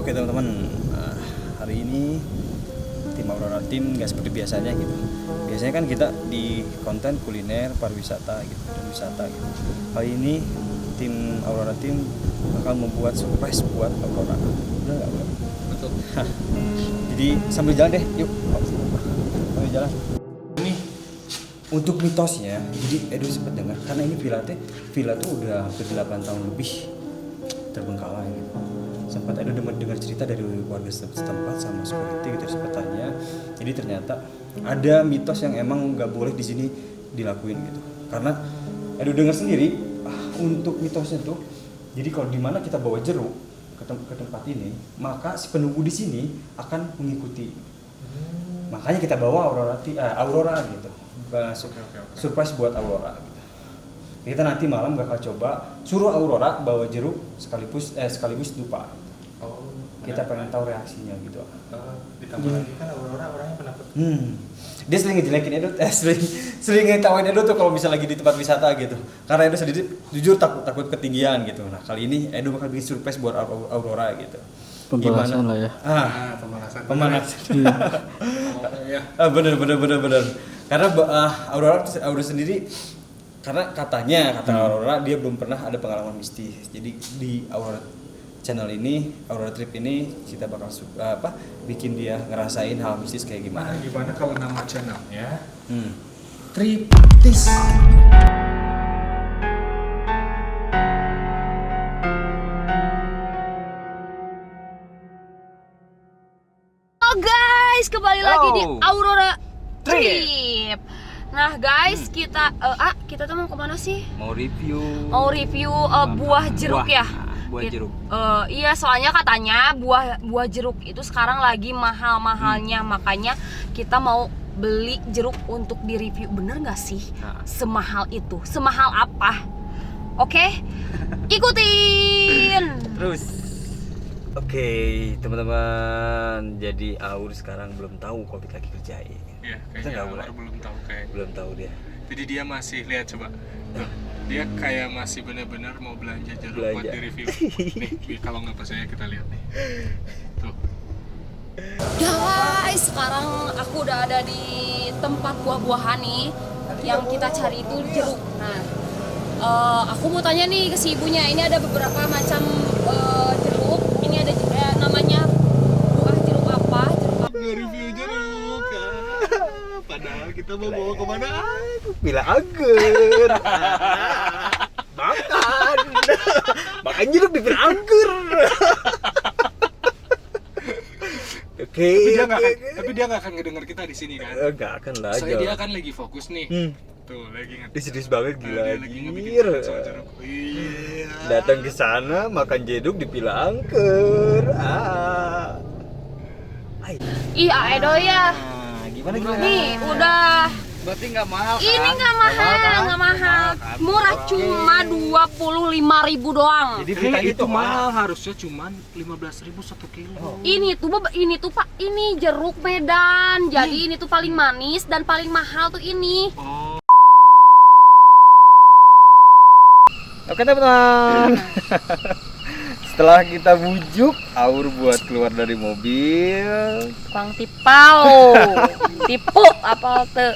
Oke teman-teman, hari ini tim Aurora Team nggak seperti biasanya gitu. Biasanya kan kita di konten kuliner, pariwisata gitu, dan wisata gitu. Kali ini tim Aurora Team bakal membuat surprise buat Aurora. Bener nggak bro? Betul. Jadi sambil jalan deh, yuk. Sambil jalan. Ini untuk mitosnya, jadi Edo sempat dengar karena ini villa tuh udah hampir 8 tahun lebih terbengkalai gitu. Sempat Edo dengar cerita dari warga setempat sama security gitu, sempat tanya. Jadi ternyata ada mitos yang emang nggak boleh di sini dilakuin gitu. Karena Edo dengar sendiri untuk mitosnya tuh, jadi kalau di mana kita bawa jeruk ke tempat ini, maka si penunggu di sini akan mengikuti. Makanya kita bawa Aurora gitu. Surprise buat Aurora gitu. Kita nanti malam bakal coba suruh Aurora bawa jeruk sekaligus dupa. Oh, kita pengen tahu reaksinya gitu. Ditambah lagi kan Aurora orangnya penakut. Dia sering ngejelekin Edo, sering ngetawain Edo tuh kalau bisa lagi di tempat wisata gitu. Karena Edo sendiri jujur takut ketinggian gitu. Nah kali ini Edo bakal bikin surprise buat Aurora gitu. Pembalasan lah ya. Pemanasan. Iya. Bener. Karena Aurora sendiri, karena kata Aurora dia belum pernah ada pengalaman mistis. Jadi di Aurora channel ini, Aurora Trip ini kita bakal bikin dia ngerasain hal mistis kayak gimana. Nah, gimana kalau nama channelnya Triptis. Halo guys, kembali lagi di Aurora Trip. Nah guys, kita tuh mau kemana sih? Mau review buah jeruk ya. Buah jeruk. Iya, soalnya katanya buah jeruk itu sekarang lagi mahal-mahalnya, makanya kita mau beli jeruk untuk direview. Bener nggak sih? Semahal itu? Semahal apa? Oke, ikutin. Terus, oke, teman-teman. Jadi Aur sekarang belum tahu kalau kita lagi kerjain. Iya, Kita kayaknya nggak Aurora belum tahu Belum tahu dia. Jadi dia masih lihat coba. Dia kayak masih benar-benar mau belanja jeruk buat di-review. Nih, kalau nggak percaya kita lihat nih. Tuh. Guys, sekarang aku udah ada di tempat buah-buahan nih. Yang kita cari itu jeruk. Nah, aku mau tanya nih ke si ibunya. Ini ada beberapa macam jeruk. Ini ada namanya buah jeruk apa? Nge-review jeruk. Padahal kita mau bawa kemana? Bila anggur. Makan jeruk di Bila anggur. Oke. Tapi dia nggak akan ngedenger kita di sini kan? Enggak akan lah. Soalnya dia kan lagi fokus nih. Tuh, lagi Dia serius banget gila. Dia lagi ngebikin sama jeruk. Iya. Datang ke sana makan jeruk di Bila anggur. Iya, Edo ya. Gimana? Nih, udah. Berarti nggak mahal kan? Ini nggak mahal. Murah, cuma 25.000 doang. Jadi Itu mahal, harusnya cuma 15.000 1 kilo. Ini tuh Pak, ini jeruk Medan. Jadi ini tuh paling manis dan paling mahal tuh ini. Oh. Oke teman-teman. Setelah kita bujuk Aur buat keluar dari mobil, Tukang tipau. Tipu apa tuh.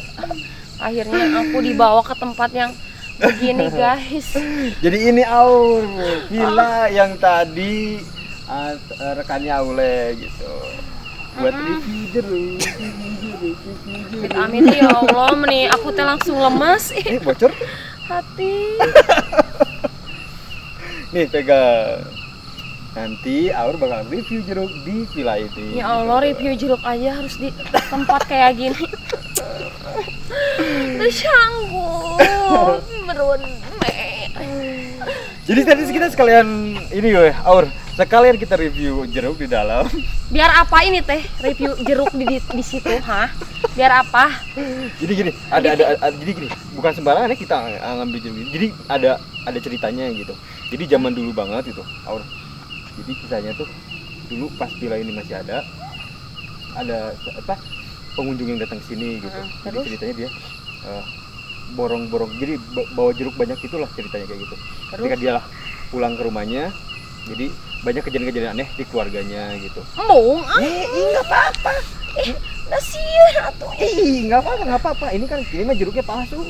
Akhirnya aku dibawa ke tempat yang begini guys. jadi ini Aur villa yang tadi rekannya Aule gitu. Buat review jeruk. Amin ya Allah, nih aku teh langsung lemas. Bocor? Hati. Nih pegang. nanti Aur bakal review jeruk di villa ini. Ya Allah, review jeruk aja harus di tempat kayak gini. Sanggup merundeng. Jadi tadi kita sekalian ini gue, Aur, sekalian kita review jeruk di dalam. Biar apa ini teh review jeruk di situ, ha? Biar apa? Jadi gini, jadi gini, bukan sembarangan ya kita ngambil jeruk ini. Jadi ada ceritanya gitu. Jadi zaman dulu banget itu, Aur. Jadi kisahnya tuh dulu pas villa ini masih ada apa pengunjung yang datang ke sini gitu. Jadi Terus? ceritanya dia borong-borong, jadi bawa jeruk banyak, itulah ceritanya kayak gitu. Ketika dia lah pulang ke rumahnya, jadi banyak kejadian-kejadian aneh di keluarganya gitu. Embung, Nggak apa-apa. nasian atuh. Nggak apa-apa. Ini mah jeruknya palsu.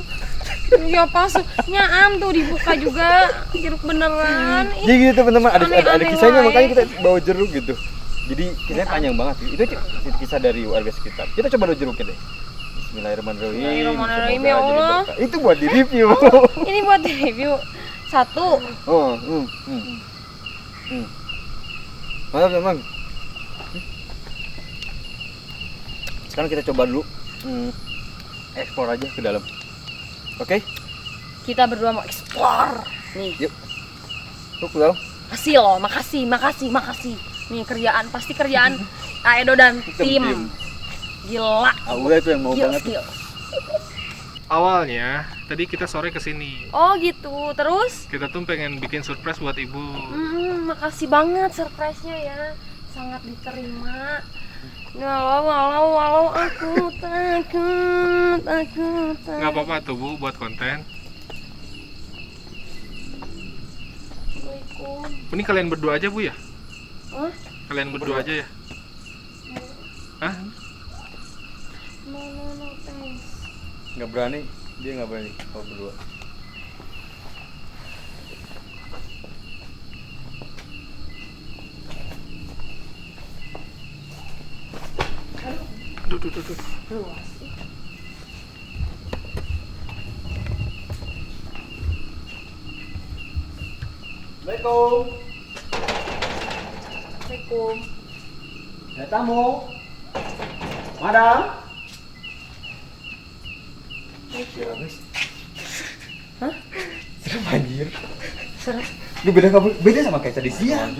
Ya pas nyaan tuh dibuka juga jeruk beneran. Jadi gitu teman-teman, ada Aneh-aneh kisahnya, wae. makanya kita bawa jeruk gitu. Jadi kisahnya panjang banget sih. Itu kisah dari warga sekitar. Kita coba dulu jeruknya deh. Bismillahirrahmanirrahim. Bismillahirrahmanirrahim, Semoga ya jadi Allah. berkah. Itu buat di review. Ini buat review. 1. Mantap teman. Sekarang kita coba dulu eksplor aja ke dalam. Oke? Kita berdua mau explore. Nih, Yuk. Tuh ke dalam. makasih loh, makasih. Nih pasti kerjaan Aedo dan tim. Gila. Aura itu yang mau Gila, banget. gila. Awalnya tadi kita sore kesini. Oh gitu, terus? Kita tuh pengen bikin surprise buat ibu. Makasih banget surprise-nya ya, sangat diterima. Walau aku takut. Nggak apa-apa tuh Bu, buat konten. Assalamualaikum. Ini kalian berdua aja Bu ya? Hah? Kalian berdua aja ya? Hah? No, thanks. Nggak berani, dia nggak berani kalau berdua. Duh. Luas. Assalamualaikum. Assalamualaikum. Ada tamu. Madam. Hah? Serem anjir. Serem. Lu beda sama kayak tadi siang.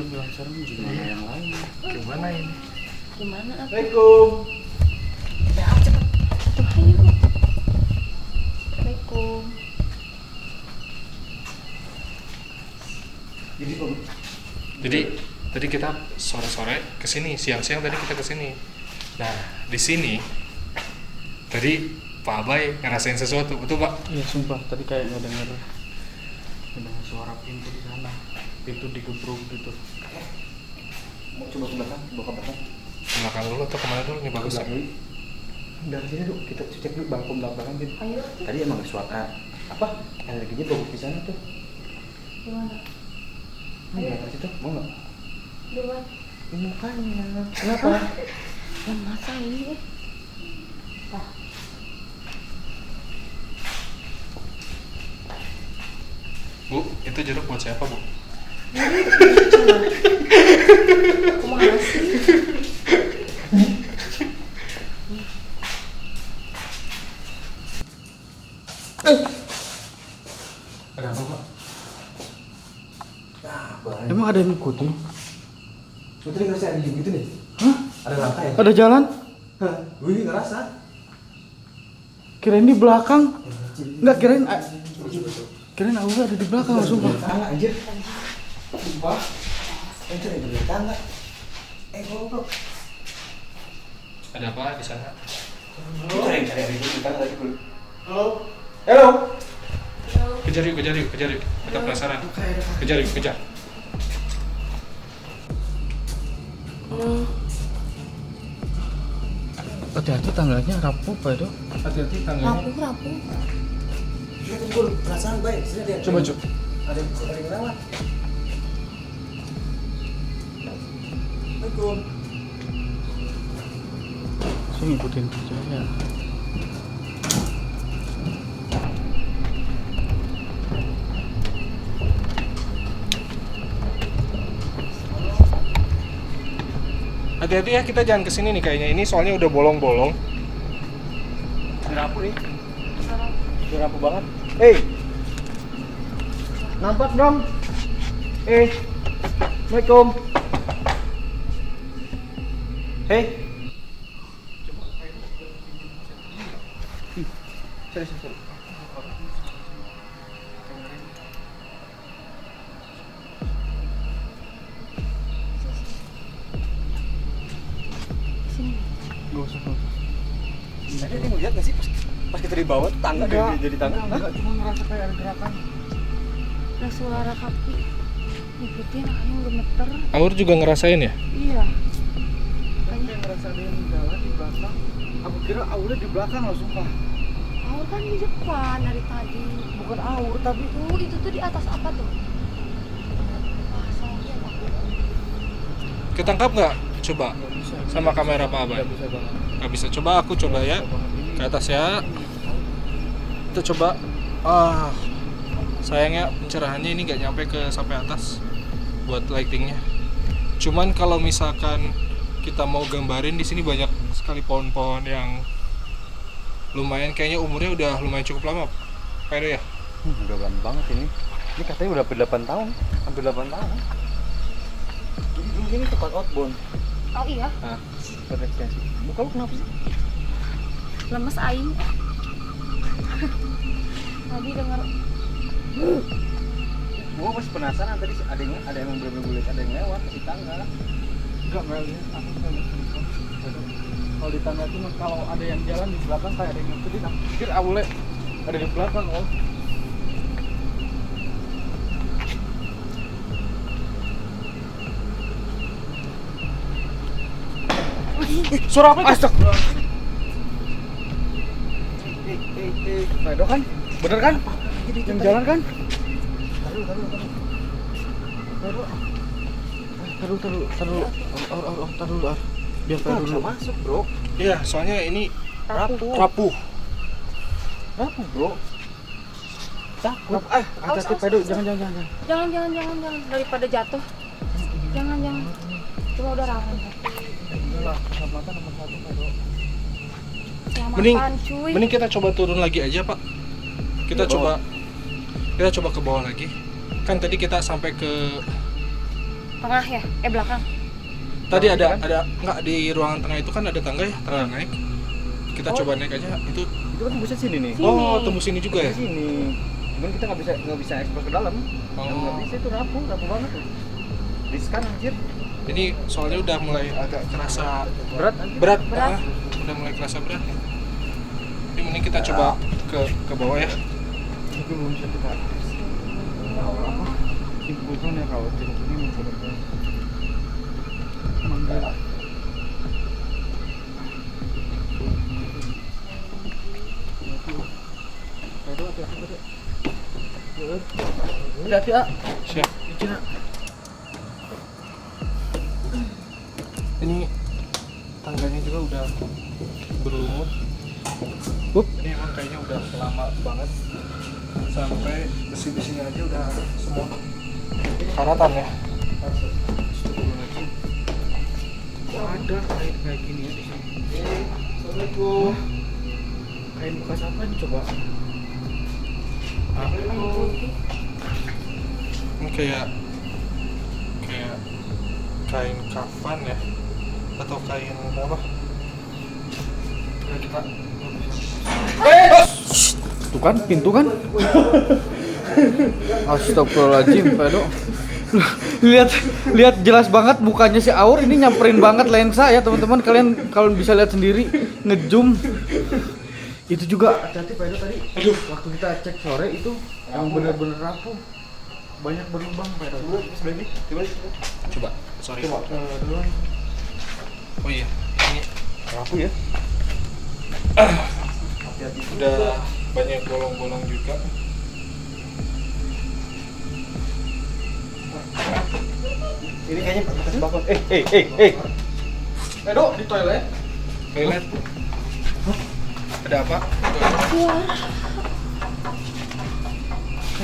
Gimana ini? Gimana? Assalamualaikum. Cepet. Ayo. Assalamualaikum. Jadi tadi kita sore-sore kesini, siang-siang tadi kita kesini. Nah di sini tadi Pak Abai ngerasain sesuatu, betul Pak? Iya sumpah, tadi kayak ngedenger suara pintu di sana, pintu digebruk gitu. Mau coba ke belakang, Belakang dulu atau kemana dulu? Ini bagus ya? Dari sini dulu, kita cek dulu balkon belakang gitu. Ayo. Tadi emang suara apa? Energinya bagus di sana tuh. Gimana? Ini belakang situ, mau nggak? Gimana? Ini mukanya. Kenapa? Masa ini? Bu, itu jeruk buat siapa Bu? Kemana sih? Ada apa Pak? Emang ada yang ngikutin? Putri ngerasa ada gitu nih? Hah? Ada langkah ya? Ada jalan? Hah? Gue ngerasa. Kirain di belakang. Enggak, kirain Aura ada di belakang langsung Pak. Tangga anjir. Sumpah. Anjir ada tangga. Goblok. Ada apa di sana? Cari di tangga tadi dulu. Halo. Kejar yuk. Kita penasaran. Kejar. Hati-hati tangganya rapuh Pak Edo. Hati-hati tangganya. Rapuh. Gue perasaan baik. Sini ada. Coba. Ada yang rawat. Assalamualaikum. Saya ngikutin aja ya. Hati-hati ya, kita jangan kesini nih kayaknya. Ini soalnya udah bolong-bolong. Rapuh nih. Udah rapuh banget. Nampak dong. Assalamualaikum. Sorry. Gak usah. Tadi ada yang lihat nggak sih pas kita di bawah tuh tangga jadi tangga? Enggak, cuma ngerasa kayak ada gerakan. Ada suara kaki. Ikutin, ayo gemeter. Aur juga ngerasain ya? Iya. Kayak ngerasa ada yang jalan di belakang. Aku kira Aurnya di belakang loh, sumpah. Aur kan di depan dari tadi. Bukan Aur, tapi Itu tuh di atas apa tuh? Saya lihat aku. Ketangkap nggak? Coba nggak bisa. sama kamera Pak Abay. Nggak bisa banget. Nggak bisa. Coba aku coba ya. Ke atas ya. Kita coba. Sayangnya pencerahannya ini nggak nyampe sampai atas buat lightingnya. Cuman kalau misalkan kita mau gambarin di sini banyak sekali pohon-pohon yang lumayan, kayaknya umurnya udah lumayan cukup lama, Pak Edo ya. Udah lama banget ini. Ini katanya udah hampir 8 tahun. Hampir 8 tahun. Jadi dulu ini tempat outbound. Oh iya, Nah, ekstensi. Muka lu kenapa sih? lemes aing. Tadi denger Gua masih penasaran tadi ada yang bener-bener ada yang lewat di tangga. Enggak lihat, aku nggak lihat. Kalau di tangga itu kalau ada yang jalan di belakang kayak ada yang ngikutin, aku pikir Aule ada di belakang. Suara apa? Astagfirullah. Edo kan? Bener kan? Yang jalan kan? Taruh. Biar Kita taruh bisa dulu. masuk, bro. Iya, soalnya ini Rapuh. rapuh. Rapuh, bro. Takut. Hati-hati Pedo, jangan. jangan daripada jatuh. Jangan. Cuma udah rawan. Udah lah, keselamatan nomor 1 Pedo. Selamatan cuy. Mending kita coba turun lagi aja, Pak. Kita Ke coba ke bawah lagi. Kan tadi kita sampai ke Tengah ya? Belakang. tadi ada nggak di ruangan tengah itu kan ada tangga ya, tangga naik. Kita coba naik aja. Itu Itu kan tembusnya sini nih. Sini. oh, tembus sini juga ya. Sini. Cuman kita nggak bisa ekspor ke dalam. Oh. Nggak bisa, itu rapuh banget tuh. Riskan anjir. Ini soalnya udah mulai agak kerasa Berat. berat. Berat. Udah mulai kerasa berat. Ini mending kita coba ke bawah ya. Itu belum bisa kita simpulkan ya kalau jeruk ini benar-benar manggil. Hati-hati, Siap. Ini tangganya juga udah berlumut. Ini emang kayaknya udah lama banget. Sampai besi-besinya aja udah semua karatan ya. Ada kain kayak gini ya di sini. Assalamualaikum. Kain bekas apa nih coba? Ini kayak kain kafan ya, atau kain apa? Kita Tuh kan, pintu kan? Astagfirullahaladzim, Pedo. Lihat jelas banget mukanya si Aur ini nyamperin banget lensa ya teman-teman. Kalian kalau bisa lihat sendiri ngezoom. Itu juga hati-hati Pedo tadi. Waktu kita cek sore itu yang bener-bener rapuh. Banyak berlubang Pedo. coba, sorry. Duluan. Oh iya, ini Rapuh ya. udah banyak bolong-bolong juga. Ini kayaknya bekas balkon. Pedo di toilet. Toilet. Ada apa?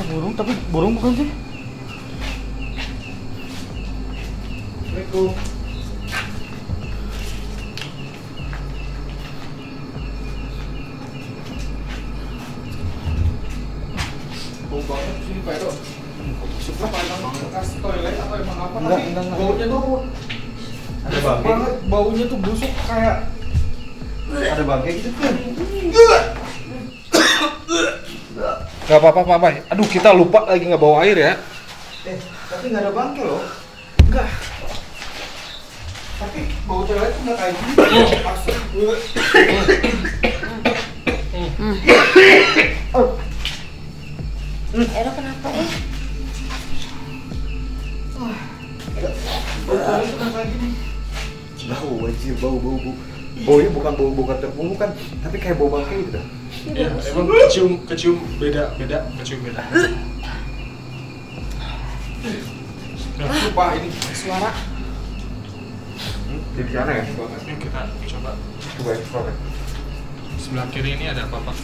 Burung, tapi burung bukan sih? Assalamualaikum. tuh Ada bangke. banget, baunya tuh busuk kayak Ada bangke gitu kan. Gak apa-apa Pak. Aduh kita lupa lagi nggak bawa air ya. Tapi nggak ada bangke loh. enggak. Tapi bau cewek tuh enggak kayak gitu. Edo kenapa Bau cewek tuh enggak kayak gini. Bau anjir, bau. Baunya bukan bau terpungu kan, tapi kayak bau bangke gitu. Ya, emang kecium beda. Nah, lupa ini suara? Di sana ya? Yuk kita coba. Coba explore. Sebelah kiri ini ada apa Pak?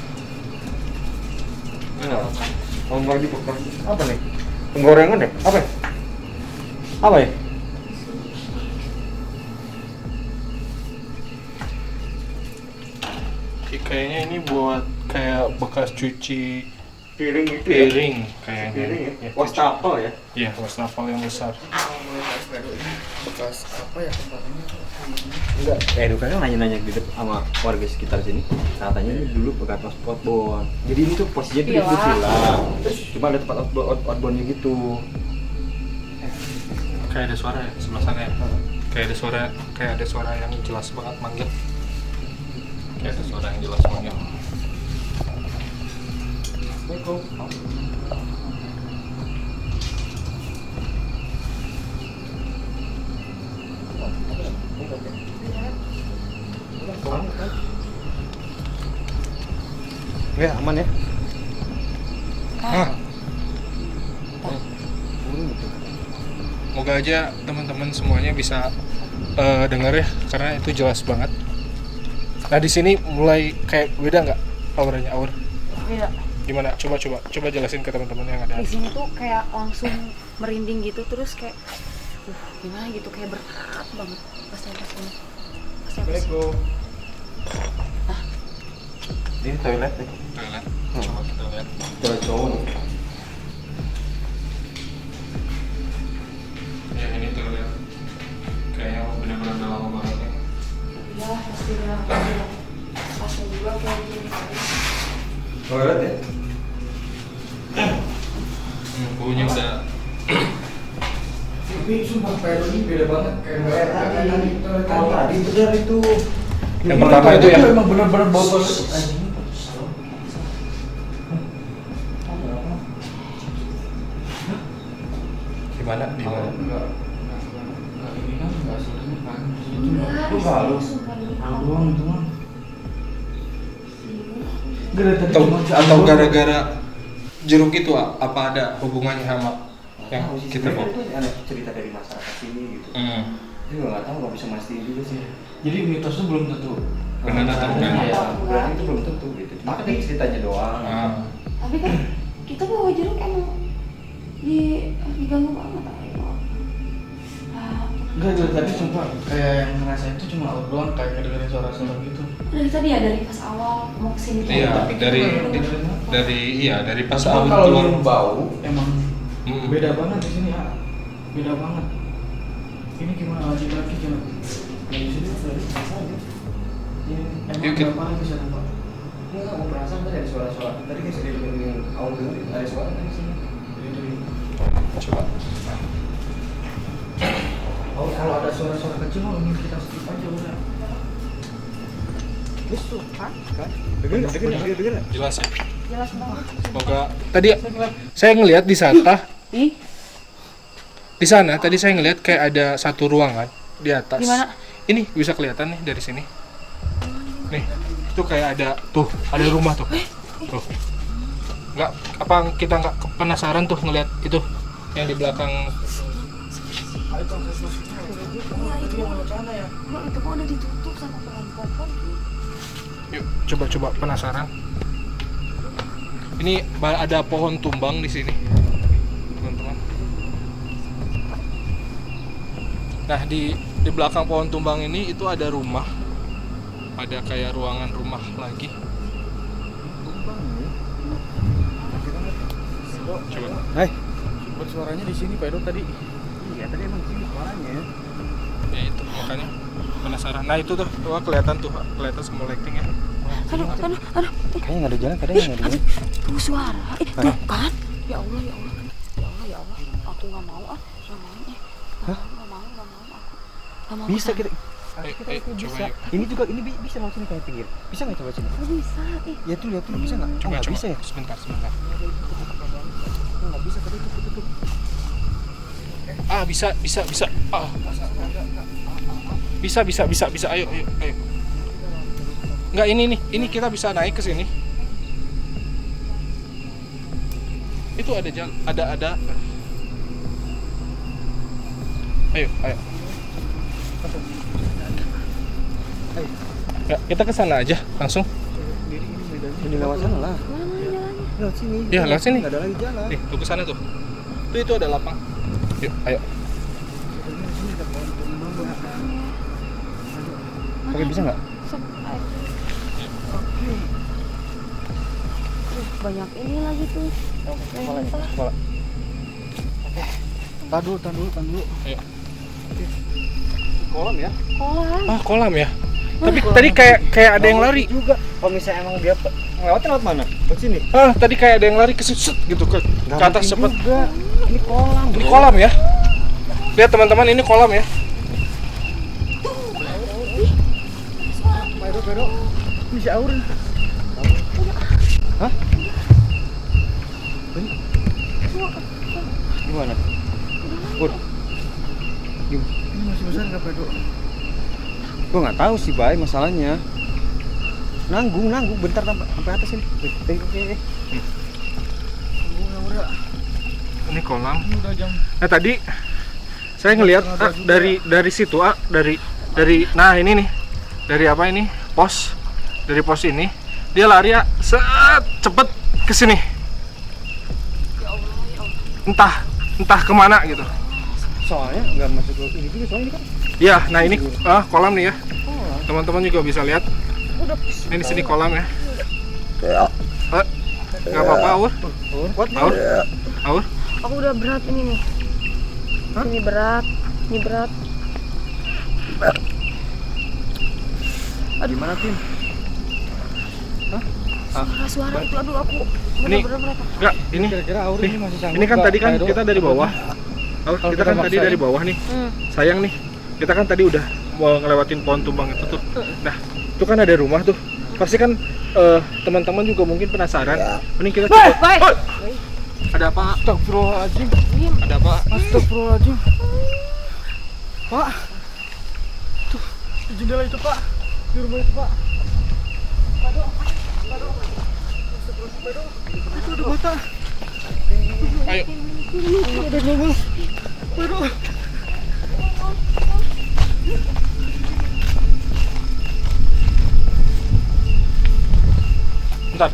Ngomong lagi bukan apa nih? Penggorengan deh? Apa ya? Apa ya? Kayaknya ini buat kayak bekas cuci Piring gitu piring kayaknya. Piring ya? Ya, Wastafel ya? Iya, wastafel yang besar. Bekas apa ya tempatnya? Enggak. Edu kan nanya-nanya di depan sama warga sekitar sini. Katanya ini dulu bekas outbound. Jadi ini tuh posisinya tuh di villa. Cuma ada tempat outboundnya gitu. Kayak ada suara ya sebelah sana ya. Kayak ada suara yang jelas banget manggil. Kayak ada suara yang jelas manggil. Ya, aman ya. Moga aja teman-teman semuanya bisa dengar ya, karena itu jelas banget. Nah di sini mulai kayak beda nggak auranya aur? Beda. Gimana? Coba jelasin ke teman-teman yang ada. Di sini tuh kayak langsung merinding gitu, terus kayak gimana gitu, kayak berat banget pas nyampe sini. Ini toilet nih. Toilet. Coba kita lihat. Toilet cowok. Ya ini toilet. Kayaknya benar-benar udah lama banget ya. Ya pasti udah pasnya juga kayak gini. Toilet ya? Baunya udah. Tapi sumpah Pedro ini beda banget kayak Kalau tadi benar itu. Yang pertama itu ya. emang benar-benar bau banget. Gimana? Enggak ini kan enggak sebenarnya kan. Lu halu. Doang itu mah. Enggak dari tadi cuma Atau gara-gara jeruk itu apa ada hubungannya sama yang kita bawa? Itu ada cerita dari masyarakat sini gitu. Tapi nggak tahu, nggak bisa mastiin juga sih. Jadi mitos itu belum tentu Benar atau bukan? Ya, berarti itu belum tentu gitu. Cuma kan ini ceritanya doang. Tapi kan kita bawa jeruk emang diganggu banget. Enggak dari tadi sumpah kayak yang ngerasain itu cuma aur doang, kayak ngedengerin suara-suara gitu. Dari tadi ya, dari pas awal mau kesini tuh. Iya, Tapi kita dari nggak dengerin dari pas Cuma awal kalau keluar. lu bau emang Mm-mm. beda banget di sini ya. Beda banget. Ini gimana lagi coba? Di sini udah terasa aja. Emang Yuk, kita- berapa lagi bisa nampak? Enggak, mau perasaan tadi ada suara-suara. Tadi kayak sedih dengan awal dulu ada suara kan di sini. Coba. Oh, kalau ada suara-suara kecil mau ingin kita skip aja udah. Terus tuh, kan? Dengar. Jelas ya. Jelas banget. Semoga tadi saya ngelihat di Sata, Ih, di sana tadi saya ngelihat kayak ada satu ruangan di atas. Di mana? Ini bisa kelihatan nih dari sini. Nih, itu kayak ada tuh, ada rumah tuh. Tuh. Nggak, apa kita nggak penasaran tuh ngelihat itu yang di belakang? itu kok udah ditutup sama pohon-pohon. Yuk, coba penasaran. Ini ada pohon tumbang di sini, teman-teman. Nah, di belakang pohon tumbang ini itu ada rumah. Ada kayak ruangan rumah lagi. Coba. Hai. Buat suaranya di sini Pak Edo tadi. Iya, Ya tadi emang sini suaranya. Ya itu makanya penasaran. Nah itu tuh, wah kelihatan semua lighting ya. Aduh. Kayaknya nggak ada jalan, kadang nggak ada jalan. Tuh suara. Tuh kan. Ya Allah. Aku nggak mau ah. Nggak mau. Aku. Bisa kita. Ayo, coba Bisa. yuk. Ini juga bisa laut sini kayak pinggir. Bisa nggak coba sini? Nggak bisa. Ya tuh lihat dulu bisa nggak? Coba, Nggak coba. bisa ya. Sebentar. Nggak bisa tadi tutup. Ah bisa. Ah. Bisa. Ayo. Enggak ini kita bisa naik ke sini. Itu ada jalan, ada. Ayo. Ya, kita ke sana aja langsung. Ini lewat sana lah. Mana jalannya? Lewat sini. Iya, lewat sini. Nggak ada lagi jalan. Nih, tuh ke sana tuh. Itu ada lapang. Yuk, ayo. Oke, bisa nggak? Banyak ini lagi tuh. Kepala. Tahan dulu. Ayo. Kolam ya? Kolam. Ah, kolam ya. Tapi tadi kayak ada yang lari. Juga. Kalau misalnya emang dia ngelewatin lewat mana? Lewat sini. Ah, tadi kayak ada yang lari ke set gitu ke atas cepet. Juga. Ini kolam. Ini kolam ya. Lihat teman-teman, ini kolam ya. Pero. Ini si Aur. Hah? Ini? Gimana? Udah. Ini masih besar nggak Pedro? Gue nggak tahu sih Bay masalahnya. Nanggung bentar sampai atas ini. Ini kolam. Ini udah jam. Nah tadi saya ngelihat dari situ dari nah ini nih dari apa ini dari pos ini dia lari cepet ke sini. Entah kemana gitu. Soalnya nggak masuk ke ini juga soalnya ini kan. Ya, nah ini kolam nih ya. Teman-teman juga bisa lihat. Ini di sini kolam ya. Nggak apa-apa, Aur. Aur. Aku udah berat ini nih. Ini berat. Gimana Tim? Suara itu aduh aku Ini berat. enggak ini. Kira-kira Aur ini masih sanggup. Ini kan nggak, tadi kan Pedro? kita dari bawah. Aur, Kalau kita kita kan tadi maksain. dari bawah nih. Sayang nih. Kita kan tadi udah mau ngelewatin pohon tumbang itu tuh. Nah, itu kan ada rumah tuh. Pasti kan teman-teman juga mungkin penasaran. Mending kita coba. Baik. Oh! Ada apa? Astagfirullahaladzim. Ada apa? Astagfirullahaladzim. Pak. Tuh, di jendela itu Pak. Di rumah itu Pak. Itu ada mata. Ayo. Ada nongol. Aduh. Bentar.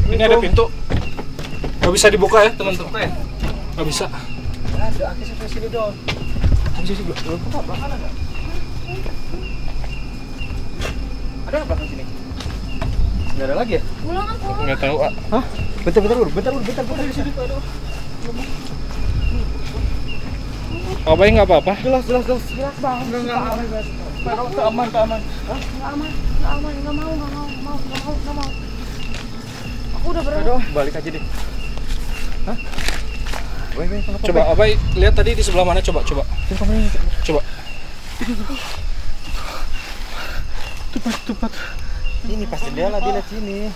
Ini ada pintu. Nggak bisa dibuka ya, teman-teman. Nggak bisa. Ada akses sampai sini dong. Akses sini belum buka, belakang ada. Ada nggak belakang sini? Nggak ada lagi ya? Pulang aku. Nggak tahu. Ah. Hah? Bentar di sini. Aduh. Abai nggak apa-apa. Jelas. Jelas banget. Enggak aman. Pero aman. Nggak aman. Nggak mau. Aku udah berat. Aduh, balik aja deh. Hah? Woi, kenapa? Coba Abai lihat tadi di sebelah mana, coba. Coba. Tepat. Ini pas jendela dia lihat sini.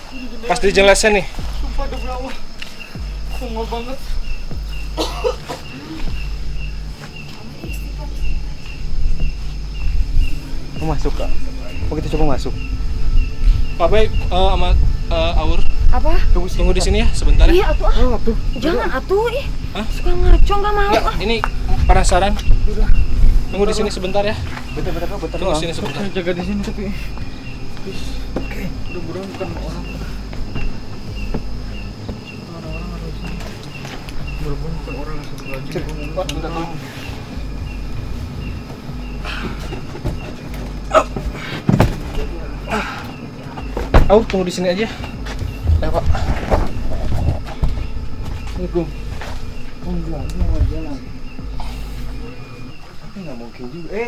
Pas dijelasin nih. Sumpah demi Allah. Nongol banget. Mau masuk Kak? Oh, kita coba masuk. Abai sama Aur Apa? tunggu di sini ya sebentar ya. Iya atuh. Oh, tuh. Jangan atuh ih. Hah? Suka ngaco nggak mau. Nggak, ini penasaran. Tunggu di sini sebentar ya. Bentar. Tunggu di sini sebentar. Jaga di sini tapi. Oke. Mudah-mudahan bukan orang. Orang-orang ada di sini. Mudah-mudahan bukan orang yang satu lagi. Pak, bentar dulu. Aur tunggu di sini aja. Ya Pak. Assalamualaikum. Oh, enggak, ini mau jalan. mungkin juga.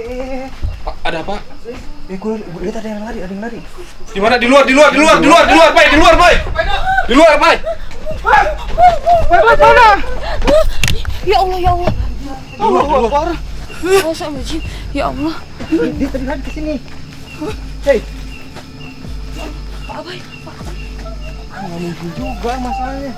Pak, ada apa? Gue lihat ada yang lari. Di mana? Di luar, Pak. Di luar, Pak. Ya Allah, ya Allah. Di luar. Astagfirullahaladzim. Ya Allah. Dia tadi lari ke sini. Hei, Pak Abay, Pak. nggak mungkin juga masalahnya.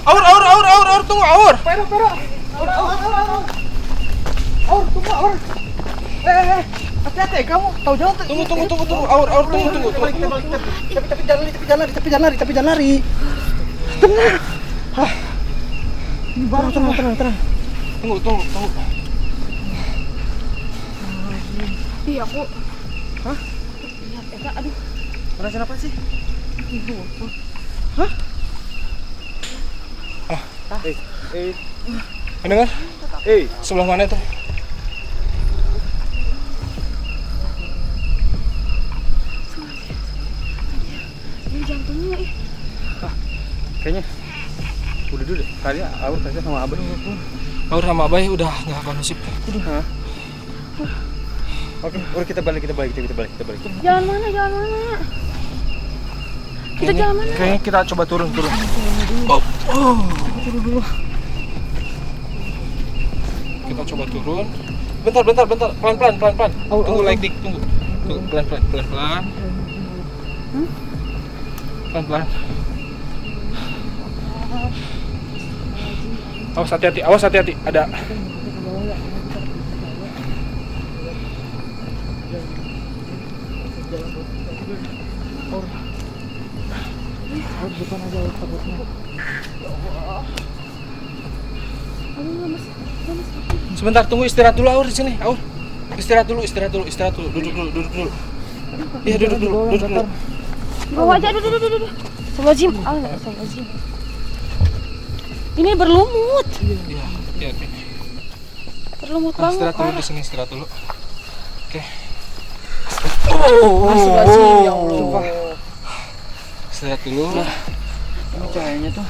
Aur, tunggu, Aur. Hati-hati kamu tahu jalan. Tunggu, Aur, tunggu. Tapi jangan lari. Tenang. Ini baru tenang. Tunggu. Ih, aku. Hah? Lihat, Eka, aduh. Perasaan apa sih? Mendengar? Sebelah mana itu? Ini jantungnya, ih. Kayaknya udah dulu deh. Tadi Aur kasih sama Abah. Aur sama Abay udah nggak kondusif. Oke, udah kita balik. Jalan mana? Kita jalan mana? Kayaknya kita coba turun. Kita coba turun. Bentar. Pelan-pelan. Tunggu, lighting, tunggu. Pelan-pelan. Pelan-pelan. Awas hati-hati. Ada. Sebentar, tunggu, istirahat dulu Aur di sini. Aur. Istirahat dulu. Duduk dulu. Iya, duduk dulu. Bawa aja, duduk. Astagfirullahaladzim. Ini berlumut. Iya. Berlumut banget. Istirahat dulu di sini, Oke. Astagfirullahaladzim, ya Allah. Istirahat dulu. Ini cahayanya tuh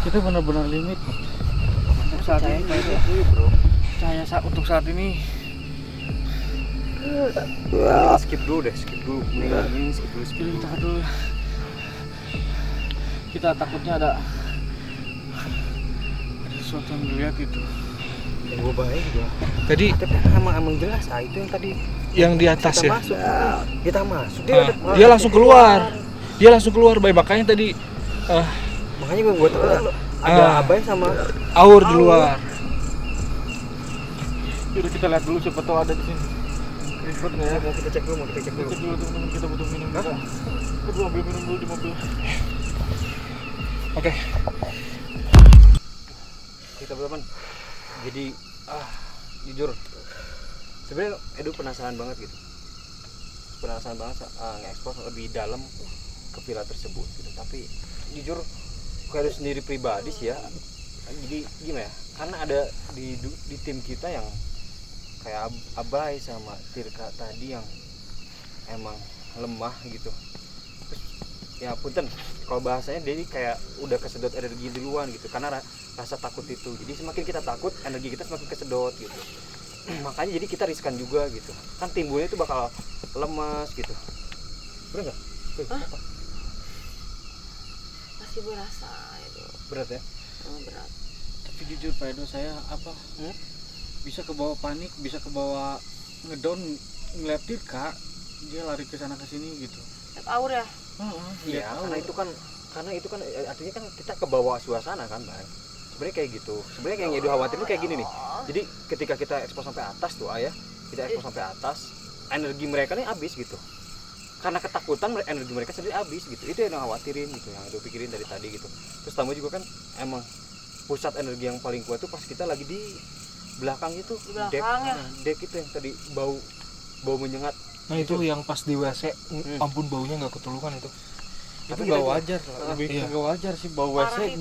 kita benar-benar limit untuk saat ini. Cahaya untuk saat ini. Skip dulu. Bentar dulu. Kita takutnya ada sesuatu yang dilihat itu. Yang gue baik juga. Tadi Tapi emang jelas. Itu yang tadi yang di atas ya. Kita masuk. Dia langsung keluar. Bay, makanya tadi Makanya gue tahu ada Abay sama Aur di luar. Yaudah kita lihat dulu siapa tahu ada di sini. Ribet nggak ya? Mau kita cek dulu. Cek dulu teman-teman, kita butuh minum. Kita ambil minum dulu di mobil. Oke. Kita teman. Jadi jujur sebenarnya Edu penasaran banget gitu. Nge-expose lebih dalam ke villa tersebut gitu. Tapi jujur Edu sendiri pribadi sih ya. Jadi gimana ya? Karena ada di tim kita yang kayak Abay sama Tirka tadi yang emang lemah gitu. Terus ya punten kalau bahasanya dia kayak udah kesedot energi duluan gitu karena rasa takut itu. Jadi semakin kita takut energi kita semakin kesedot gitu. Makanya jadi kita riskan juga gitu. Kan timbulnya itu bakal lemas gitu. Bener nggak? Masih berasa itu. Berat ya? Berat. Tapi jujur Pak Edo, saya bisa kebawa panik, bisa kebawa ngedown ngeliat Tirka, dia lari ke sana ke sini gitu. Lihat Aur ya? Iya, karena itu kan artinya kan kita kebawa suasana kan, Bang. Sebenarnya kayak gitu. Sebenarnya yang Edu khawatir itu kayak gini nih. Jadi ketika kita ekspos sampai atas tuh kita ekspos sampai atas, energi mereka nih habis gitu. Karena ketakutan energi mereka sendiri habis gitu. Itu yang khawatirin gitu, yang Edu pikirin dari tadi gitu. Terus tambah juga kan emang pusat energi yang paling kuat tuh pas kita lagi di belakang itu, dek itu yang tadi bau menyengat. Nah itu yang pas di WC, ampun baunya nggak ketulukan itu. Itu nggak wajar, lebih nggak wajar sih bau WC.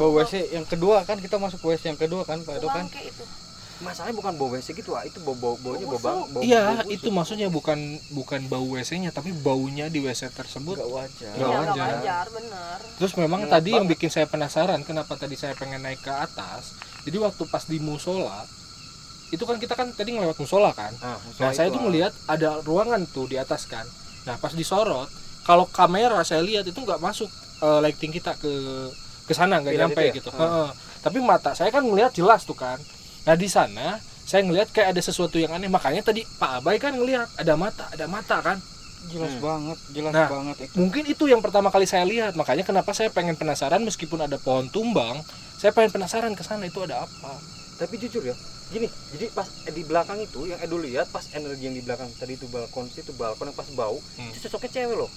Yang kedua kan kita masuk WC yang kedua kan Pak Edo kan. masalahnya bukan bau WC gitu, itu baunya bau. Iya, bau itu maksudnya bukan bau WC-nya, tapi baunya di WC tersebut nggak wajar. Nggak Iya, wajar. wajar, bener. Terus memang Enak tadi yang banget. bikin saya penasaran kenapa tadi saya pengen naik ke atas. Jadi waktu pas di musola itu kan kita kan tadi ngelewat musola kan. Nah, saya tuh melihat ada ruangan tuh di atas kan. Nah, pas disorot, kalau kamera saya lihat itu nggak masuk lighting kita ke sana, nggak Pilar nyampe itu ya? gitu. Heeh. Tapi mata saya kan ngelihat jelas tuh kan. Nah, di sana saya ngelihat kayak ada sesuatu yang aneh. Makanya tadi Pak Abai kan ngelihat ada mata kan. Jelas banget Nah, banget itu. Mungkin itu yang pertama kali saya lihat. Makanya kenapa saya pengen penasaran meskipun ada pohon tumbang, saya pengen penasaran ke sana itu ada apa. Tapi jujur ya, gini, jadi pas di belakang itu yang Edo lihat pas energi yang di belakang tadi itu balkon yang pas bau, itu cocoknya cewek loh.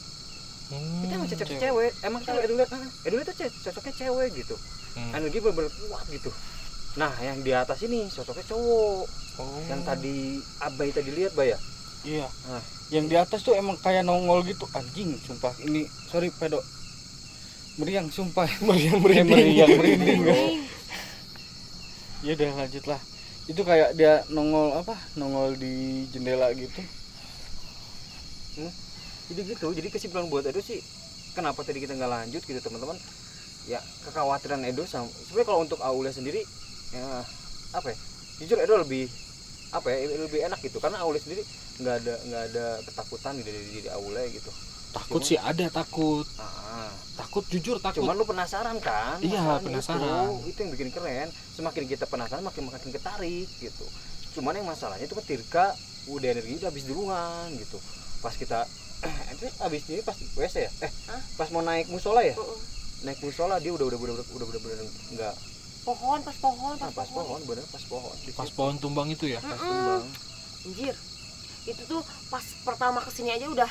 Kita emang cocoknya cewek. Emang kalau Edo lihat tuh cocoknya cewek gitu. Energi bener-bener kuat gitu. Nah, yang di atas ini cocoknya cowok. Yang tadi Abai tadi lihat, Bay ya? Iya. Nah, Yang di atas tuh emang kayak nongol gitu, anjing, sumpah. Ini sorry pedo. Meriang sumpah. Meriang merinding. Ya udah lanjut lah. Itu kayak dia nongol di jendela gitu. jadi gitu. Jadi kesimpulan buat Edo sih, kenapa tadi kita nggak lanjut gitu teman-teman? Ya kekhawatiran Edo sebenarnya kalau untuk Aule sendiri, ya apa ya? Jujur Edo lebih lebih enak gitu karena Aule sendiri nggak ada ketakutan di Aule gitu. Takut sih ada takut. Takut jujur takut. Cuman lu penasaran kan? Iya, Masalahnya penasaran. Itu yang bikin keren. Semakin kita penasaran makin ketarik gitu. Cuman yang masalahnya itu ketika udah energi udah habis duluan gitu. Pas kita habis ini pas WC ya? Pas mau naik musola ya? Naik musola dia udah enggak Pas pohon. bener pas pohon. Pas pohon tumbang itu ya. Pas tumbang. Anjir. Itu tuh pas pertama kesini aja udah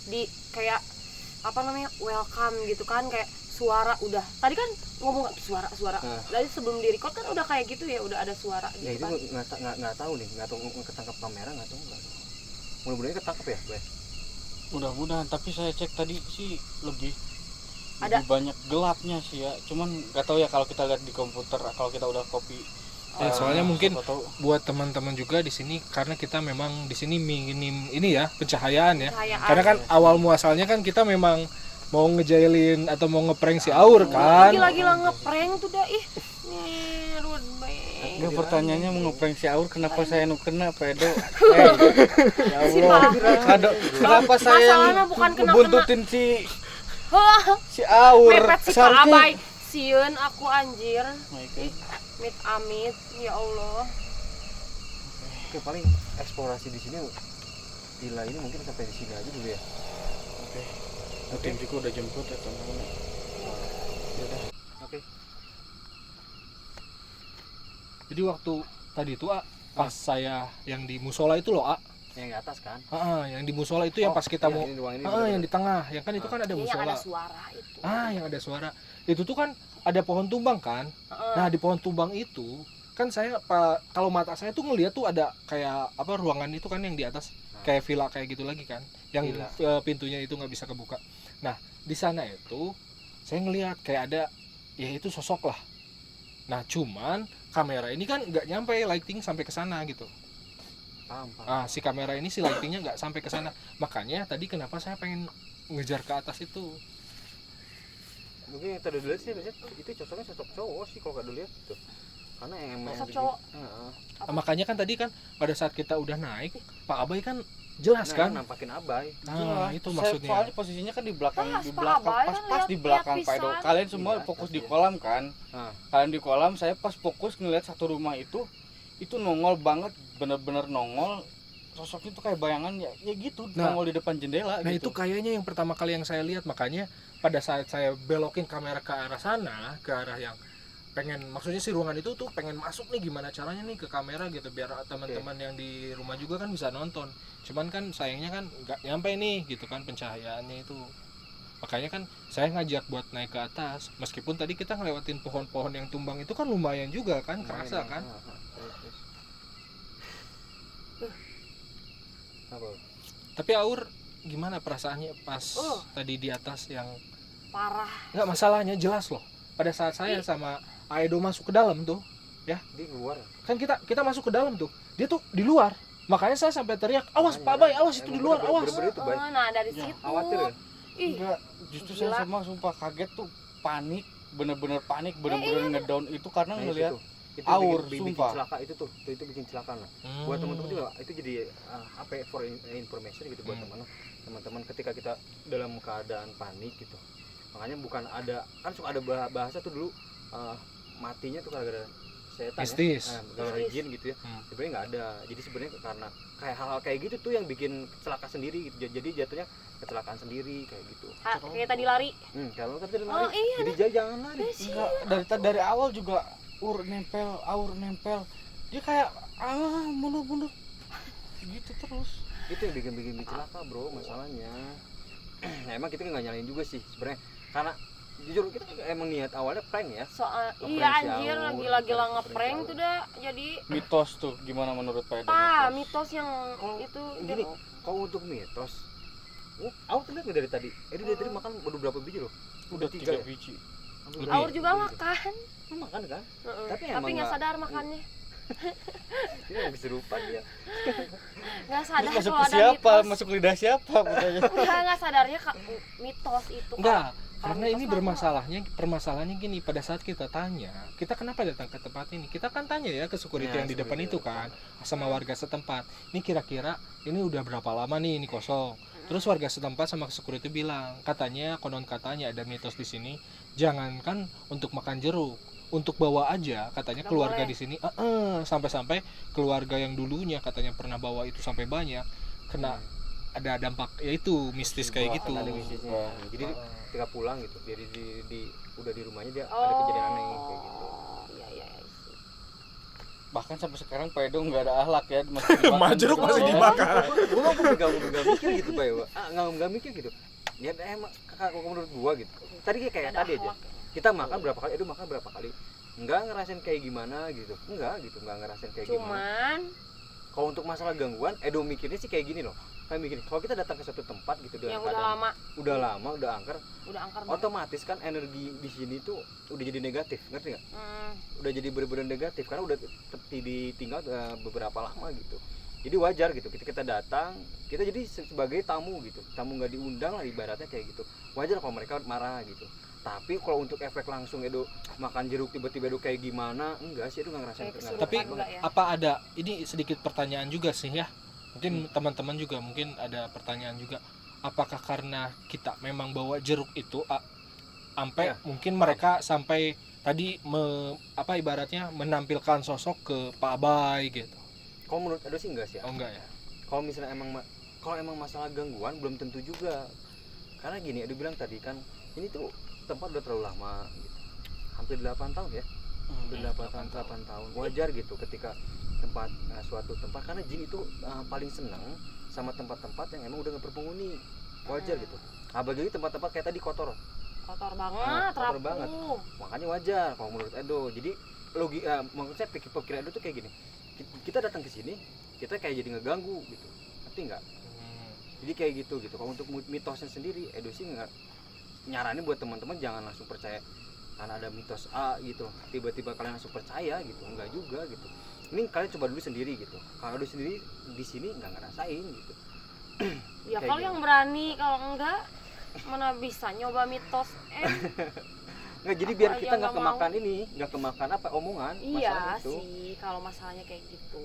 di kayak apa namanya welcome gitu kan, kayak suara udah tadi kan ngomong suara tadi sebelum di record kan udah kayak gitu ya, udah ada suara Ya gitu itu kan. nggak tahu nih, nggak tahu ketangkap kamera nggak tahu. Mudah-mudahan ketangkap ya, Bay. Mudah-mudahan, tapi saya cek tadi sih lebih Ada. banyak gelapnya sih ya. Cuman nggak tahu ya kalau kita lihat di komputer, kalau kita udah copy. Soalnya mungkin siapa tahu. buat teman-teman juga di sini karena kita memang di sini minim ini ya pencahayaan ya. Pencahayaan. Karena kan awal muasalnya kan kita memang mau ngejailin atau mau ngeprank si Aur kan. Gila ngeprank tuh dah ih. Nyerut Nggak, pertanyaannya mau ngeprank si Aur, kenapa saya nu kena pedo? Ya Si Allah. Pak. Kenapa saya Masalahnya bukan kena-kena. buntutin si Aur? Mepet si Pak Seharusnya- Abai. Sieun aku anjir. My God. Ih, amit ya Allah. Oke, paling eksplorasi di sini villa ini mungkin sampai di sini aja dulu ya. Tim juga udah jemput ya teman-teman. Oke. Jadi waktu tadi itu pas saya yang di musola itu loh Yang di atas kan? yang di musola itu yang pas kita iya, mau ini ruang ini yang di tengah, yang kan itu kan ada Iya, yang musola. ada suara itu. Yang ada suara. Itu tuh kan ada pohon tumbang kan. Nah, di pohon tumbang itu kan saya kalau mata saya tuh ngeliat tuh ada kayak apa ruangan itu kan yang di atas kayak villa kayak gitu lagi kan. Yang pintunya itu nggak bisa kebuka. Nah, di sana itu saya ngelihat kayak ada ya itu sosok lah. Nah, cuman kamera ini kan nggak nyampe lighting sampai ke sana gitu. Paham. Si kamera ini si lightingnya nggak sampai ke sana. Makanya tadi kenapa saya pengen ngejar ke atas itu. Mungkin yang tadi dilihat sih itu cocoknya cocok cowok sih kalau nggak dilihat gitu. Karena yang Cocok cowok. Makanya kan tadi kan pada saat kita udah naik, Pak Abai kan jelas kan. nampakin Abai. Itu maksudnya. Soalnya posisinya kan di belakang, Pak Abai kan pas di lihat belakang Pak Edo. pisan. Kalian semua Iya, fokus pasti. di kolam kan? Kalian di kolam, saya pas fokus ngeliat satu rumah itu nongol banget, bener-bener nongol. Sosoknya tuh kayak bayangan ya gitu, nongol di depan jendela. Nah, gitu. itu kayaknya yang pertama kali yang saya lihat. Makanya pada saat saya belokin kamera ke arah sana, ke arah yang maksudnya si ruangan itu tuh pengen masuk nih, gimana caranya nih ke kamera gitu biar teman-teman yang di rumah juga kan bisa nonton. Cuman kan sayangnya kan nggak nyampe nih gitu kan pencahayaannya itu. Makanya kan saya ngajak buat naik ke atas, meskipun tadi kita ngelewatin pohon-pohon yang tumbang itu kan lumayan juga kan, kerasa kan. Tapi Aur gimana perasaannya pas tadi di atas yang Parah. nggak, masalahnya jelas loh pada saat saya sama Aedo masuk ke dalam tuh ya. Di luar. Kan kita masuk ke dalam tuh, dia tuh di luar. Makanya saya sampai teriak, awas Pak Bay, awas itu di luar, awas. Bener-bener itu, Bay. Nah dari Ya, situ. khawatir ya? Ih, Enggak, justru Gila. saya sama sumpah kaget tuh, panik, bener-bener panik, bener-bener ngedown itu karena Nah, ngelihat itu aur, bikin sumpah. celaka itu tuh. Itu bikin celaka lah. Buat teman-teman juga itu jadi apa ya, for information gitu buat teman-teman ketika kita dalam keadaan panik gitu. Makanya bukan ada, kan suka ada bahasa tuh dulu matinya tuh gara-gara setan Mistis. ya. Gara-gara jin gitu ya. Sebenarnya nggak ada. Jadi sebenarnya karena kayak hal-hal kayak gitu tuh yang bikin celaka sendiri gitu. Jadi jatuhnya kecelakaan sendiri kayak gitu. Kayak tadi lari. Kalau tadi Oh, lari, iya, jadi jangan lari. enggak dari awal juga aur nempel. Dia kayak mundur gitu terus. Itu yang bikin celaka bro masalahnya. Nah, emang kita nggak nyalain juga sih sebenarnya karena jujur kita emang niat awalnya prank ya. Soal Ngeprank iya si anjir Aur, gila-gila ngeprank ngeprank si tuh dah jadi Mitos tuh gimana menurut Pak Edo? mitos yang itu Gini, kalau untuk mitos, aku terlihat nggak dari tadi? Dari tadi makan baru berapa biji loh? Udah 3 ya? biji. Lebih. Aur juga makan. Makan kan? Tapi emang nggak nggak- sadar makannya. Ini yang kesurupan dia. Nggak sadar Masuk kalau ke ada siapa? mitos. Masuk lidah siapa katanya? Nggak sadarnya mitos itu. Enggak, Kalau karena mitos ini mah permasalahannya gini, pada saat kita tanya, kita kenapa datang ke tempat ini? Kita kan tanya ya ke security Ya, yang di depan security itu kan, sama warga setempat. Ini kira-kira ini udah berapa lama nih ini kosong? Terus warga setempat sama security bilang, katanya konon katanya ada mitos di sini, jangankan untuk makan jeruk, untuk bawa aja katanya Nggak keluarga boleh. di sini sampai-sampai keluarga yang dulunya katanya pernah bawa itu sampai banyak kena ada dampak yaitu mistis kayak gitu. Ada mistisnya. Jadi ketika pulang gitu, jadi udah di rumahnya dia ada Oh. kejadian aneh kayak gitu. Iya. Bahkan sampai sekarang Pak Edo nggak ada akhlak ya, masih dimakan. Jeruk masih dimakan. Gue nggak mikir gitu Bay, nggak mikir gitu. Ya emang kalau menurut gua gitu. Tadi kayak Ada tadi aja. akhlak. Kita makan berapa kali, Edo makan berapa kali, nggak ngerasain kayak gimana gitu, nggak ngerasain kayak gimana. Cuman Kalau untuk masalah gangguan, Edo mikirnya sih kayak gini loh, kayak mikir kalau kita datang ke suatu tempat gitu yang dalam udah keadaan lama, udah angker, udah angker banget. otomatis kan energi di sini tuh udah jadi negatif, ngerti nggak? Hmm, Udah jadi bener-bener negatif karena udah ditinggal beberapa lama gitu. Jadi wajar gitu, kita datang, kita jadi sebagai tamu gitu, tamu nggak diundang lah ibaratnya kayak gitu. Wajar kalau mereka marah gitu. Tapi kalau untuk efek langsung Edo makan jeruk tiba-tiba Edo kayak gimana, enggak sih, Edo nggak ngerasain. Kayak kesurupan Tapi enggak ya? apa ada ini sedikit pertanyaan juga sih ya, mungkin teman-teman juga mungkin ada pertanyaan juga, apakah karena kita memang bawa jeruk itu sampai Ya. mungkin mereka sampai tadi ibaratnya menampilkan sosok ke Pak Bay gitu? Kalau menurut Edo sih enggak sih. Oh enggak ya. Kalau misalnya kalau emang masalah gangguan belum tentu juga. Karena gini, Edo bilang tadi kan ini tuh tempat udah terlalu lama gitu. Hampir 8 tahun ya. Hampir 8 tahun. Wajar gitu ketika suatu tempat, karena jin itu paling senang sama tempat-tempat yang emang udah nggak berpenghuni. Wajar gitu. Apalagi tempat-tempat kayak tadi kotor. Kotor banget, Kotor rapuh. banget. Makanya wajar kalau menurut Edo. Jadi maksud saya pikiran Edo tuh kayak gini. Kita datang ke sini, kita kayak jadi ngeganggu gitu. Ngerti nggak? Jadi kayak gitu. Kalau untuk mitosnya sendiri, Edo sih nggak nyaranin buat teman-teman jangan langsung percaya karena ada mitos A gitu. Tiba-tiba kalian langsung percaya gitu. Enggak juga gitu. Ini kalian coba dulu sendiri gitu. Kalau Edo sendiri di sini nggak ngerasain gitu. Ya Kayak kalau gitu. yang berani, kalau enggak mana bisa nyoba mitos. Nggak, jadi Aku biar aja kita nggak nggak kemakan ini, nggak kemakan omongan. Iya masalah itu. sih, kalau masalahnya kayak gitu.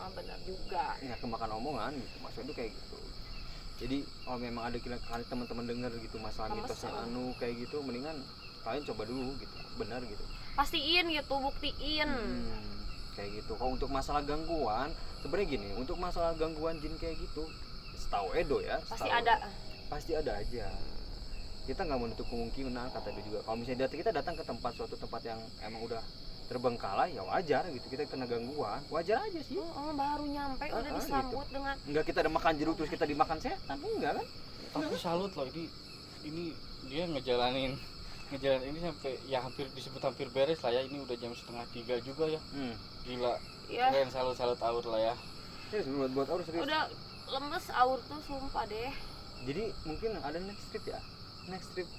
Benar juga. Nggak kemakan omongan gitu, maksud itu kayak gitu. Jadi kalau memang ada kali teman-teman dengar gitu masalah Sama mitosnya sama. kayak gitu, mendingan kalian coba dulu gitu, benar gitu. Pastiin gitu, buktiin. Kayak gitu. Kalau untuk masalah gangguan, sebenarnya gini, untuk masalah gangguan jin kayak gitu, setahu Edo ya, Pasti setahu ada. pasti ada aja. Kita nggak menutup kemungkinan, kata dia juga. Kalau misalnya kita datang ke suatu tempat yang emang udah terbengkalai, ya wajar gitu, kita kena gangguan, wajar aja sih. Baru nyampe udah disambut dengan Enggak kita ada makan jeruk terus kita dimakan setan, enggak kan? Tapi salut loh, ini dia ngejalanin ini sampai ya hampir disebut hampir beres lah ya. Ini udah jam 2:30 juga ya. Gila. ya Keren, salut Aur lah ya. Serius buat Aur serius. udah lemes Aur tuh sumpah deh. Jadi mungkin ada next trip ya. next trip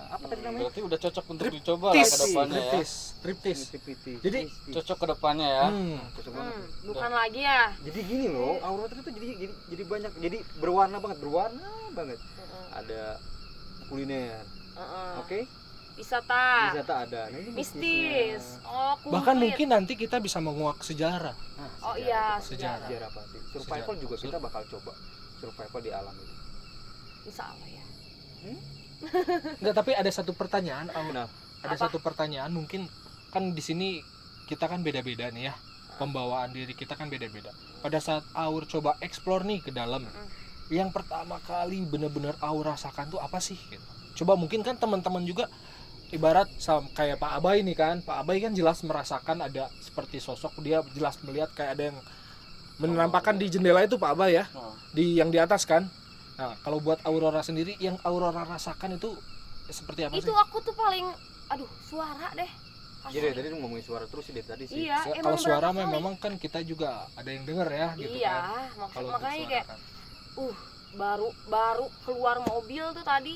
apa tadi namanya? Berarti udah cocok untuk dicoba lah ke depannya ya. Triptis. Jadi Cocok ke depannya ya. cocok banget. Bukan lagi ya. Jadi gini loh, aura itu jadi banyak, jadi berwarna banget. Ada kuliner, oke? Wisata. Wisata ada. Nah, ini Mistis. Oh, komplit. Bahkan mungkin nanti kita bisa menguak sejarah. Nah, Oh iya, Sejarah. sejarah apa sih? Survival Sejarah. juga kita bakal coba. Survival di alam itu. Insya Allah ya. Enggak, tapi ada satu pertanyaan, Aura. Nah, Ada Apa? satu pertanyaan, mungkin kan di sini kita kan beda-beda nih ya. Pembawaan diri kita kan beda-beda. Pada saat Aur coba explore nih ke dalam, yang pertama kali bener-bener Aur rasakan tuh apa sih? Gitu. Coba mungkin kan teman-teman juga ibarat kayak Pak Abai nih kan. Pak Abai kan jelas merasakan ada seperti sosok, dia jelas melihat kayak ada yang menampakkan di jendela itu Pak Abai ya. Di yang di atas kan. Nah, kalau buat Aurora sendiri, yang Aurora rasakan itu seperti apa Itu sih? aku tuh paling, aduh, suara deh. jadi tadi lu ngomongin suara terus sih dari tadi sih. Iya, Kalau emang suara berapa kali? memang kan kita juga ada yang denger ya gitu Iya, kan. Kalau untuk makanya suara kayak kan. baru keluar mobil tuh tadi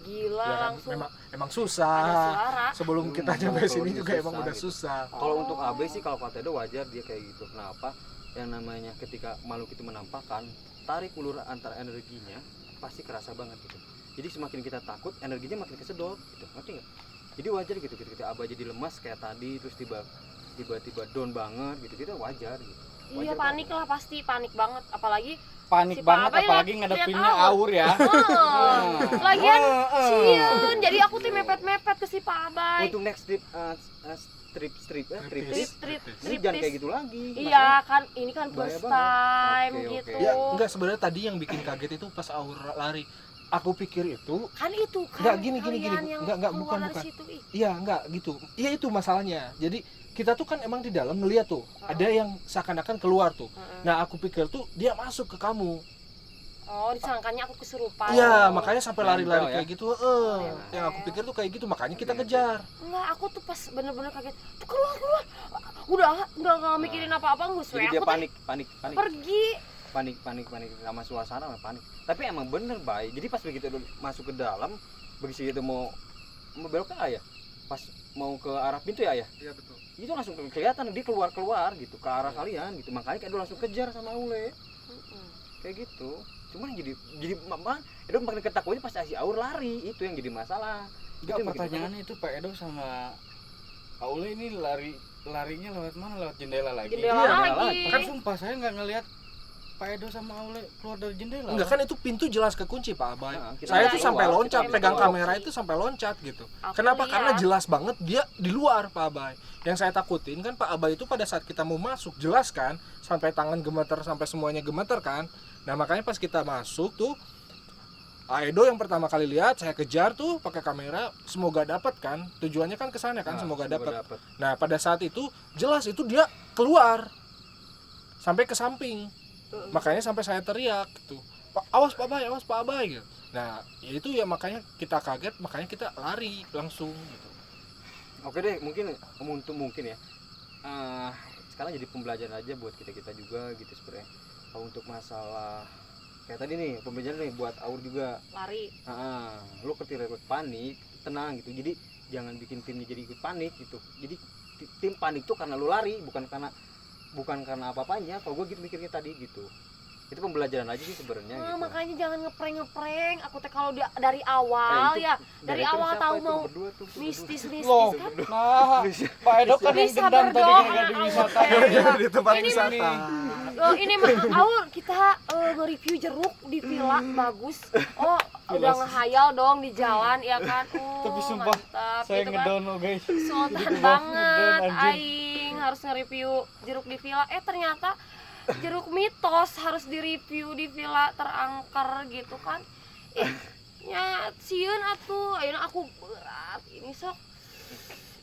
gila Ya kan, langsung memang ada susah. suara. Sebelum kita Mau nyampe sini turun juga susah emang udah gitu. susah. Kalau untuk AB sih, kalau kata Edo wajar dia kayak gitu. Kenapa? Yang namanya ketika makhluk itu menampakkan, tarik ulur antara energinya pasti kerasa banget gitu. Jadi semakin kita takut, energinya makin kesedot gitu. Ngerti nggak? Jadi wajar gitu ketika AB jadi lemas kayak tadi, terus tiba-tiba down banget gitu. Kita wajar gitu. Iya, Wajar panik lah, pasti panik banget, apalagi Panik Si banget Pak Abai apalagi lihat ngadepinnya Aur. Aur ya. lagian sieun, jadi aku tuh mepet-mepet ke si Pak Abai. Untuk next trip trip Triptis. ini jangan kayak gitu lagi. Iya kan, ini kan Bahaya first banget. time Oke, gitu. oke. Ya, enggak, sebenarnya tadi yang bikin kaget itu pas Aura lari. Aku pikir itu Kan itu kan Enggak, gini, kalian yang enggak, keluar dari bukan. situ, ih. iya enggak gitu. Iya itu masalahnya. Jadi kita tuh kan emang di dalam ngeliat tuh, ada yang seakan-akan keluar tuh. Nah, aku pikir tuh dia masuk ke kamu. Oh, disangkanya aku kesurupan. Iya, makanya sampai lari-lari Nempel ya? kayak gitu. Yang aku pikir tuh kayak gitu, makanya kita Oke, kejar. Enggak, aku tuh pas bener-bener kaget. Tuh keluar. Udah enggak mikirin apa-apa, gue Jadi dia aku tuh panik pergi. panik sama suasana mah panik. Tapi emang bener Bay. Jadi pas begitu udah masuk ke dalam, begitu itu mau belok ke ayah. Pas mau ke arah pintu ya ayah. Iya betul. Itu langsung kelihatan dia keluar gitu ke arah kalian gitu. Makanya Edo langsung kejar sama Ule. Kayak gitu. Cuman jadi mama Edo makin ketakutannya pas si Aur lari, itu yang jadi masalah. Enggak, Itu yang bikin pertanyaannya itu Pak Edo sama Aule ini larinya lewat mana? Lewat jendela lagi. Jendela Iya, lagi. Kan sumpah saya nggak ngelihat Pak Edo sama Aule keluar dari jendela. Enggak kan itu pintu jelas kekunci Pak Abai. Nah, kita Saya nggak tuh sampai keluar, loncat, kita pegang keluar. kamera itu sampai loncat gitu. Aku Kenapa? lihat. Karena jelas banget dia di luar Pak Abai. Yang saya takutin kan Pak Abai itu pada saat kita mau masuk jelas kan, sampai tangan gemeter, sampai semuanya gemeter kan. Nah makanya pas kita masuk tuh, Edo yang pertama kali lihat, saya kejar tuh pakai kamera, semoga dapat kan. Tujuannya kan ke sana kan, semoga dapat. Nah pada saat itu jelas itu dia keluar sampai ke samping. Makanya sampai saya teriak gitu, awas Pak Abai gitu. Nah itu ya makanya kita kaget, makanya kita lari langsung gitu. Oke deh, mungkin ya. Sekarang jadi pembelajaran aja buat kita juga gitu sebenarnya. Kalau untuk masalah kayak tadi nih, pembelajaran nih buat Aur juga. Lari. Lu ketika panik, tenang gitu. Jadi jangan bikin timnya jadi ikut panik gitu. Jadi tim panik tuh karena lu lari, bukan karena apa-apanya. Kalau gue gitu mikirnya tadi gitu. Itu pembelajaran aja sih sebenarnya gitu. Makanya jangan ngeprank. Aku teh kalau dari awal Itu ya, dari director awal siapa tahu itu? mau Berdua tuh, mistis Loh, kan. nah Pak Edo kan yang Bisa dendam tadi berdoa, nggak di Allah. wisata. Di tempat Ini wisata. Ini mah Aur, kita nge-review jeruk di villa bagus. Oh, udah ngehayal dong di jalan ya kan. Tapi sumpah mantap. saya Gitu kan. ngedown loh guys. Sultan Gitu, banget, ngedown, anjir. aing harus nge-review jeruk di villa. Ternyata jeruk mitos harus direview di villa terangker gitu kan. Ya sieun atuh, ayeuna aku berat. Ini sok.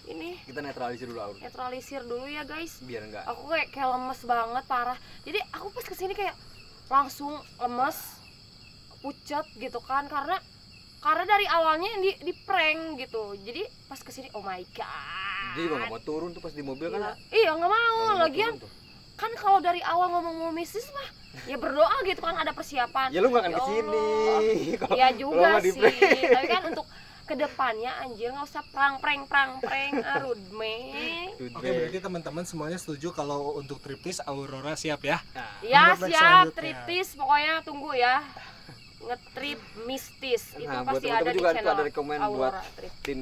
Ini Kita netralisir dulu Aur. netralisir dulu ya guys. Biar enggak. Aku kayak lemes banget parah. Jadi aku pas kesini kayak langsung lemes, pucet gitu kan, karena dari awalnya di prank gitu. Jadi pas kesini oh my god. Dia juga nggak mau turun tuh pas di mobil kan. Gila. Iya nggak mau, Nggak mau lagian turun tuh. kan kalau dari awal ngomong mau mistis mah ya berdoa gitu kan, ada persiapan. Ya lu nggak akan Ya kesini. Allah. Kalau- Ya kalau juga nggak sih, di-prank. tapi kan untuk kedepannya anjir nggak usah prank arud me. Oke, berarti teman-teman semuanya setuju kalau untuk triptis Aurora siap ya? Ya Untuk next siap, selanjutnya. tritis pokoknya tunggu ya. Ngetrip mistis itu Nah, buat pasti ada teman-teman di juga itu channel ada rekomen buat Aurora Trip. tim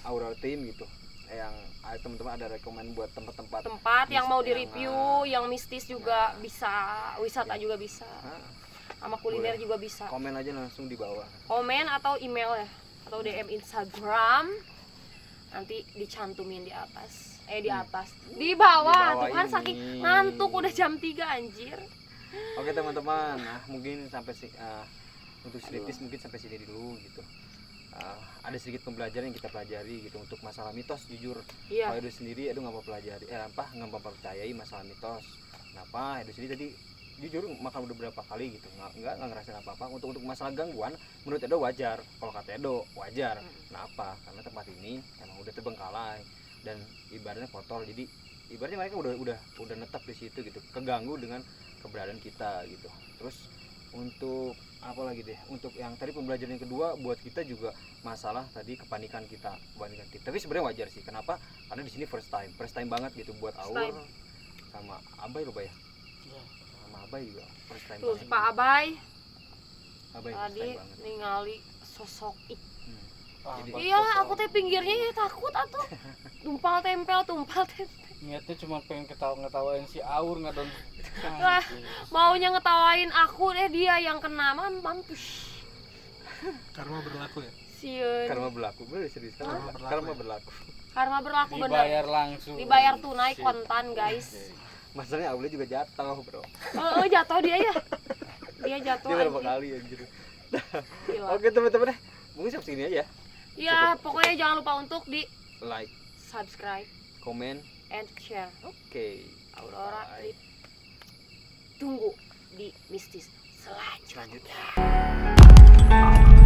Aurora Team gitu. Yang teman-teman ada rekomen buat tempat-tempat Tempat yang mau yang, di-review, yang mistis juga bisa, wisata juga bisa. Sama kuliner Boleh. juga bisa. komen aja langsung di bawah. Komen atau email ya, atau DM Instagram. Nanti dicantumin di atas. Di atas. Di bawah. Di bawah Tuh kan ini. saking ngantuk udah jam 3 anjir. Oke teman-teman, nah mungkin sampai untuk seritis mungkin sampai sini dulu gitu. Ada sedikit pembelajaran yang kita pelajari gitu untuk masalah mitos. Jujur Iya. kalau Edo sendiri Edo nggak mempelajari nggak mempercayai masalah mitos. Kenapa? Edo sendiri tadi jujur makan udah berapa kali gitu nggak ngerasain apa-apa. Untuk masalah gangguan menurut Edo wajar. Kalau kata Edo wajar. Kenapa? Karena tempat ini emang udah terbengkalai dan ibaratnya kotor, jadi ibaratnya mereka udah netap di situ gitu, keganggu dengan keberadaan kita gitu. Terus untuk apa lagi deh, untuk yang tadi pembelajaran yang kedua buat kita juga masalah tadi kepanikan kita. Tapi sebenarnya wajar sih. Kenapa? Karena di sini first time banget gitu buat First Aur time. sama Abai loh, Bay. Sama Abai juga first time Tuh banget. Pak Abai Abai first tadi time banget. ningali sosok Jadi iyalah aku teh pinggirnya ya takut atuh. Tumpal tempel. Niatnya cuma pengen ngetawain si Aur ngadon. Lah, maunya ngetawain aku dia yang kena mampus. Karma berlaku ya? Sieun. karma berlaku, bener serius karma berlaku. Karma berlaku bener. Dibayar langsung. Dibayar tunai kontan, guys. Masalahnya Aulnya juga jatuh, bro. Jatuh dia ya. Dia jatuh Dia berapa anjing. kali anjir. Gila. Oke teman-teman, mungkin sampai sini aja. Ya, pokoknya jangan lupa untuk di Like, subscribe komen. and share. Oke. Aurora Bye. Trip. Tunggu di mistis selanjutnya. Selanjutnya.